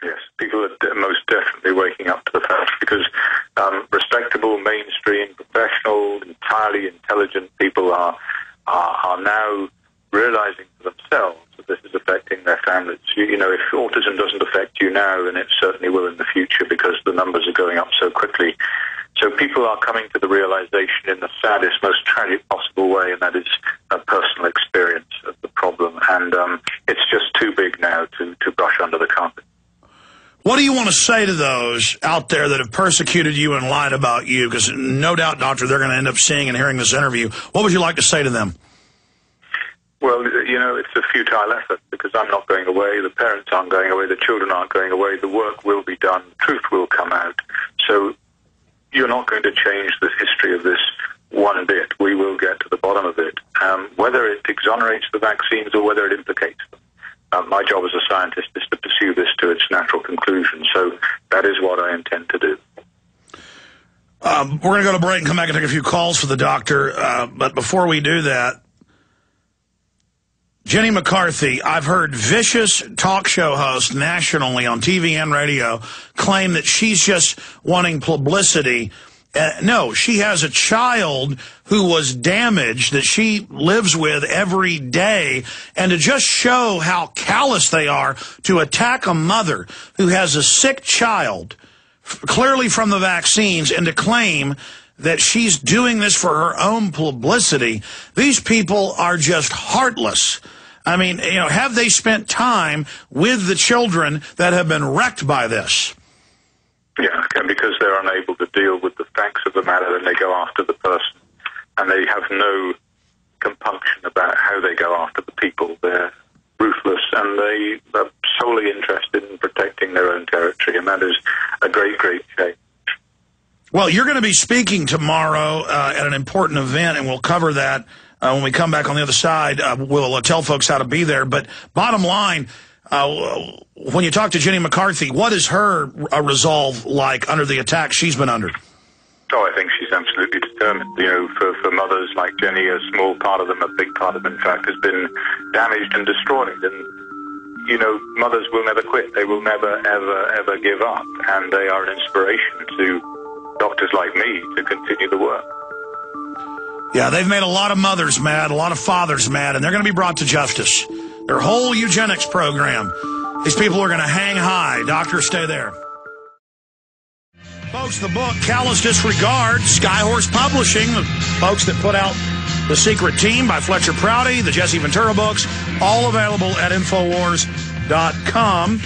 Yes, people are most definitely waking up to the fact, because respectable, mainstream, professional, entirely intelligent people are now realizing for themselves that this is affecting their families. You know, if autism doesn't affect you now, then it certainly will in the future, because the numbers are going up so quickly. So people are coming to the realization in the saddest, most tragic possible way, and that is a personal experience of the problem. And it's just too big now to brush under the carpet. What do you want to say to those out there that have persecuted you and lied about you? Because no doubt, Doctor, they're going to end up seeing and hearing this interview. What would you like to say to them? Well, you know, it's a futile effort, because I'm not going away, the parents aren't going away, the children aren't going away, the work will be done, truth will come out. So you're not going to change the history of this one bit. We will get to the bottom of it, whether it exonerates the vaccines or whether it implicates them. My job as a scientist is to pursue this to its natural conclusion, so that is what I intend to do. We're going to go to break and come back and take a few calls for the doctor, but before we do that, Jenny McCarthy, I've heard vicious talk show hosts nationally on TV and radio claim that she's just wanting publicity. No, she has a child who was damaged that she lives with every day, and to just show how callous they are to attack a mother who has a sick child, clearly from the vaccines, and to claim that she's doing this for her own publicity. These people are just heartless. I mean, you know, have they spent time with the children that have been wrecked by this? Yeah, and because they're unable to deal with the facts of the matter, then they go after the person, and they have no compunction about how they go after the people. They're ruthless, and they are solely interested in protecting their own territory, and that is a great, great shame. Well, you're going to be speaking tomorrow at an important event, and we'll cover that when we come back on the other side. We'll tell folks how to be there. But bottom line, when you talk to Jenny McCarthy, what is her resolve like under the attack she's been under? Oh, I think she's absolutely determined. You know, for mothers like Jenny, a small part of them, a big part of them, in fact, has been damaged and destroyed. And, you know, mothers will never quit. They will never, ever, ever give up. And they are an inspiration to doctors like me to continue the work. Yeah, they've made a lot of mothers mad, a lot of fathers mad, and they're going to be brought to justice. Their whole eugenics program. These people are going to hang high. Doctor, stay there. Folks, the book, Callous Disregard, Skyhorse Publishing, the folks that put out The Secret Team by Fletcher Prouty, the Jesse Ventura books, all available at Infowars.com.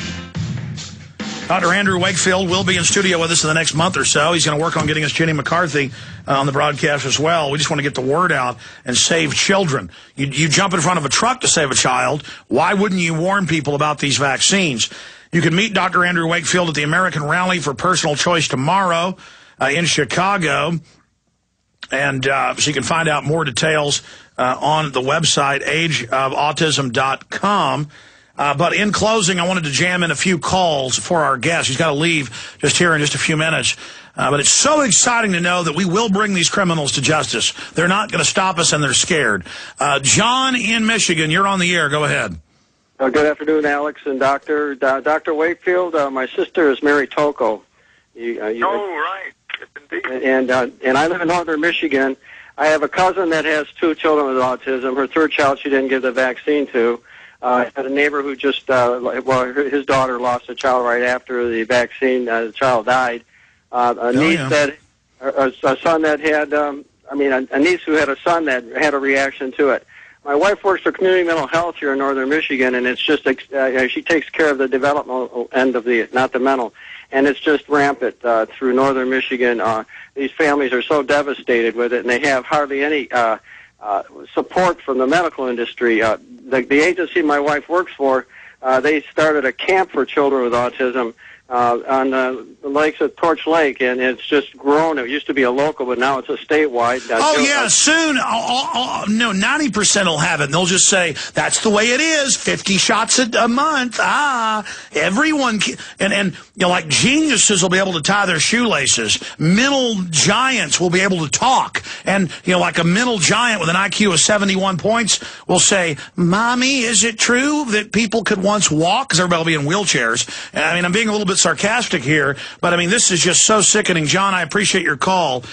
Dr. Andrew Wakefield will be in studio with us in the next month or so. He's going to work on getting us Jenny McCarthy on the broadcast as well. We just want to get the word out and save children. You jump in front of a truck to save a child. Why wouldn't you warn people about these vaccines? You can meet Dr. Andrew Wakefield at the American Rally for Personal Choice tomorrow in Chicago. And so you can find out more details on the website, ageofautism.com. But in closing, I wanted to jam in a few calls for our guest. He's got to leave just here in just a few minutes. But it's so exciting to know that we will bring these criminals to justice. They're not going to stop us, and they're scared. John in Michigan, you're on the air. Go ahead. Good afternoon, Alex and Dr. Wakefield. My sister is Mary Toko. Right. Yes, indeed. And I live in northern Michigan. I have a cousin that has 2 children with autism. Her 3rd child she didn't give the vaccine to. I had a neighbor who just, his daughter lost a child right after the vaccine. The child died. A niece that, a son that had, a niece who had a son that had a reaction to it. My wife works for community mental health here in northern Michigan, and it's just, she takes care of the developmental end of the, not the mental. And it's just rampant through northern Michigan. These families are so devastated with it, and they have hardly any support from the medical industry. The agency my wife works for, they started a camp for children with autism on the lakes at Torch Lake, and it's just grown. It used to be a local, but now it's a statewide. Soon, no, 90% will have it, and they'll just say, that's the way it is, 50 shots a month. Everyone, and you know, like geniuses will be able to tie their shoelaces. Mental giants will be able to talk. And, you know, like a mental giant with an IQ of 71 points will say, Mommy, is it true that people could once walk? Because everybody will be in wheelchairs. And, I mean, I'm being a little bit sarcastic here, but I mean, this is just so sickening. John, I appreciate your call.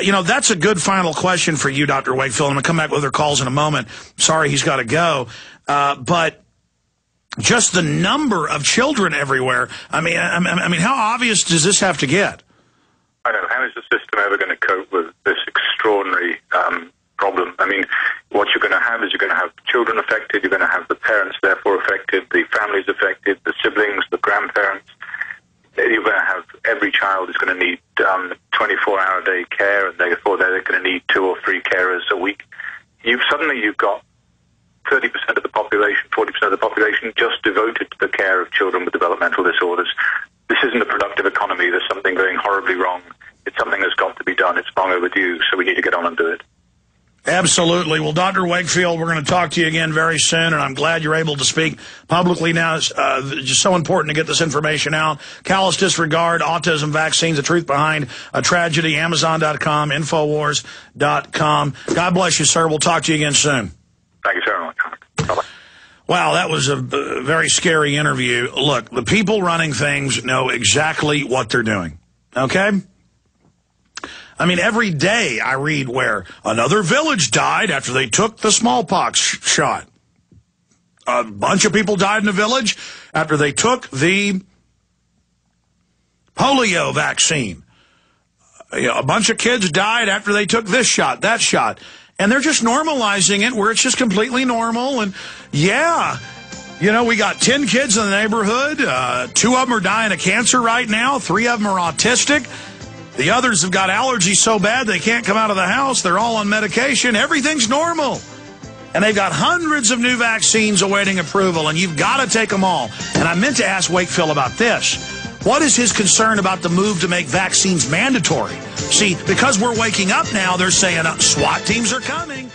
You know, that's a good final question for you, Dr. Wakefield. I'm going to come back with other calls in a moment. Sorry, he's got to go. But just the number of children everywhere. I mean, how obvious does this have to get? I don't know. How is the system ever going to cope with this extraordinary problem? I mean, what you're going to have is you're going to have children affected, you're going to have the parents therefore affected, the families affected, the siblings, the grandparents. You're going to have every child is going to need 24-hour-a-day care, and therefore they're going to need 2 or 3 carers a week. You've got 30% of the population, 40% of the population just devoted to the care of children with developmental disorders. This isn't a productive economy. There's something going horribly wrong. It's something that's got to be done. It's long overdue, so we need to get on and do it. Absolutely. Well, Dr. Wakefield, we're going to talk to you again very soon, and I'm glad you're able to speak publicly now. It's just so important to get this information out. Callous Disregard, Autism Vaccines, the Truth Behind a Tragedy, Amazon.com, Infowars.com. God bless you, sir. We'll talk to you again soon. Thank you so much. Bye-bye. Wow, that was a very scary interview. Look, the people running things know exactly what they're doing, okay? I mean, every day I read where another village died after they took the smallpox shot. A bunch of people died in the village after they took the polio vaccine. You know, a bunch of kids died after they took this shot, that shot. And they're just normalizing it where it's just completely normal. And, yeah, you know, we got 10 kids in the neighborhood. 2 of them are dying of cancer right now. 3 of them are autistic. The others have got allergies so bad they can't come out of the house. They're all on medication. Everything's normal. And they've got hundreds of new vaccines awaiting approval, and you've got to take them all. And I meant to ask Wakefield about this. What is his concern about the move to make vaccines mandatory? See, because we're waking up now, they're saying SWAT teams are coming.